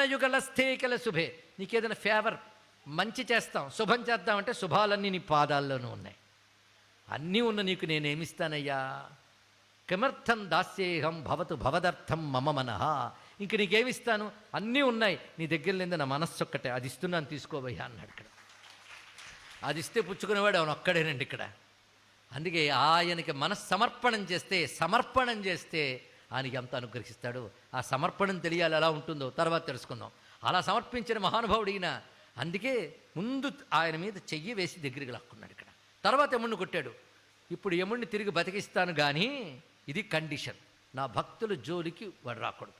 చరణయుగలస్థే కల శుభే. నీకేదైనా ఫేవర్ మంచి చేస్తాం, శుభం చేద్దామంటే శుభాలన్నీ నీ పాదాల్లోనూ ఉన్నాయి. అన్నీ ఉన్న నీకు నేనేమిస్తానయ్యా? కిమర్థం దాస్యేహం భవతు భవదర్థం మమ మనః. ఇంక నీకేమిస్తాను? అన్నీ ఉన్నాయి నీ దగ్గర లేదు, నా మనస్సు ఒక్కటే, అది ఇస్తున్నాను తీసుకోబోయ్యా అన్నాడు. ఇక్కడ అది ఇస్తే పుచ్చుకునేవాడు అవును ఒక్కడేనండి ఇక్కడ. అందుకే ఆయనకి మనస్సమర్పణం చేస్తే, సమర్పణం చేస్తే ఆయనకి ఎంత అనుగ్రహిస్తాడు. ఆ సమర్పణం తెలియాలి ఎలా ఉంటుందో తర్వాత తెలుసుకుందాం. అలా సమర్పించిన మహానుభావుడు ఈయన. అందుకే ముందు ఆయన మీద చెయ్యి వేసి దగ్గరికి లాక్కున్నాడు ఇక్కడ. తర్వాత యముడిని కొట్టాడు. ఇప్పుడు యముడిని తిరిగి బతికిస్తాను కానీ ఇది కండిషన్, నా భక్తుల జోలికి వాడు రాకూడదు.